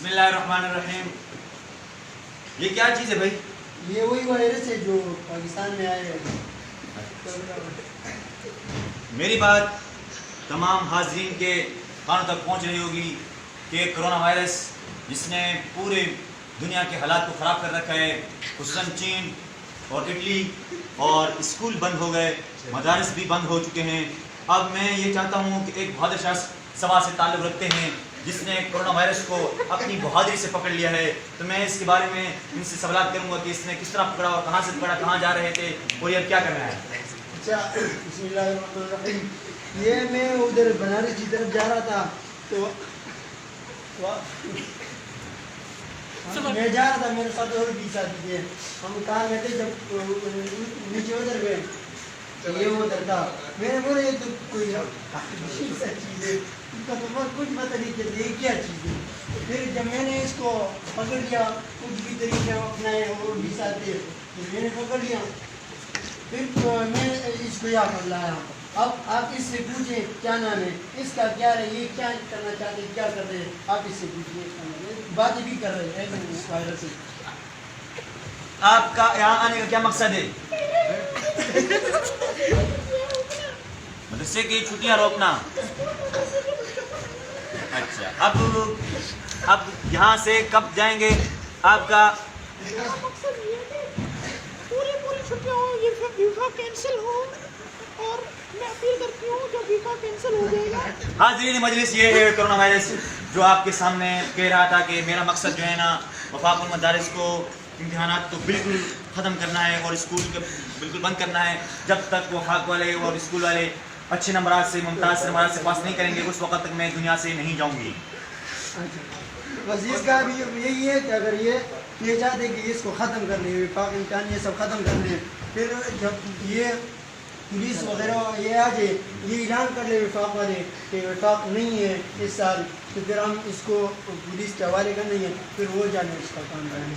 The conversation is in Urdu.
بسم اللہ الرحمن الرحیم. یہ کیا چیز ہے بھائی؟ یہ وہی وائرس ہے جو پاکستان میں آئے ہیں. میری بات تمام حاضرین کے کانوں تک پہنچ رہی ہوگی کہ کرونا وائرس جس نے پورے دنیا کے حالات کو خراب کر رکھا ہے، خصوصاً چین اور اٹلی، اور اسکول بند ہو گئے، مدارس بھی بند ہو چکے ہیں. اب میں یہ چاہتا ہوں کہ ایک بہادر شخص سبا سے تعلق رکھتے ہیں جس نے کرونا وائرس کو اپنی بہادری سے پکڑ لیا ہے، تو میں اس کے بارے میں ان سے سوالات کروں گا کہ اس نے کس طرح پکڑا اور کہاں سے پکڑا، کہاں جا رہے تھے اور یہ کیا کرنا ہے. اچھا، بسم اللہ الرحمن الرحیم. یہ میں ادھر بنارس کی طرف جا رہا تھا تو میں جا رہا تھا، میرے ساتھ اور بھی ساتھی تھے. ہم کار میں تھے، جب نیچے اتر گئے یہ ادھر تھا. میں نے بولا یہ تو کوئی عجیب سا چیز ہے، اس کا تو کچھ پتہ نہیں چلتا یہ کیا چیز ہے. پھر جب میں نے اس کو پکڑ لیا، کچھ بھی طریقے اپنائے اور بھی ساتھ تھے، میں نے پکڑ لیا. پھر میں اس کو یہاں پر لایا. اب آپ اس سے پوچھیں کیا نام ہے اس کا، کیا ہے یہ، کیا کرنا چاہتے ہیں، کیا کر رہے ہیں. آپ اس سے پوچھیے، باتیں بھی کر رہے ہیں اس وائرس سے. آپ کا یہاں آنے کا کیا مقصد ہے؟ مدرسے کی چھٹیاں روکنا. اچھا، اب یہاں سے کب جائیں گے؟ آپ کا مقصد یہ ہے کہ پوری چھٹیاں ہو، یہ ویزا کینسل ہو، اور میں اپیل کرتی ہوں جب ویزا کینسل ہو جائے گا. حاضرین مجلس، یہ ہے کرونا وائرس جو آپ کے سامنے کہہ رہا تھا کہ میرا مقصد جو ہے نا وفاق المدارس کو امتحانات کو بالکل ختم کرنا ہے اور اسکول کے بالکل بند کرنا ہے. جب تک وفاق والے اور اسکول والے اچھے نمبرات سے، ممتاز نمبرات سے پاس نہیں کریں گے، اس وقت تک میں دنیا سے نہیں جاؤں گی. وزیر کا بھی یہی ہے کہ اگر یہ چاہتے ہیں کہ اس کو ختم کر لیں، وفاق امتحان یہ سب ختم کر لیں، پھر جب یہ پولیس وغیرہ یہ آ جائے، یہ اعلان کر لے وفاق والے کہ وفاق نہیں ہے اس سال، تو پھر ہم اس کو پولیس کے حوالے کرنے ہیں، پھر وہ جانے اس کا کام کریں.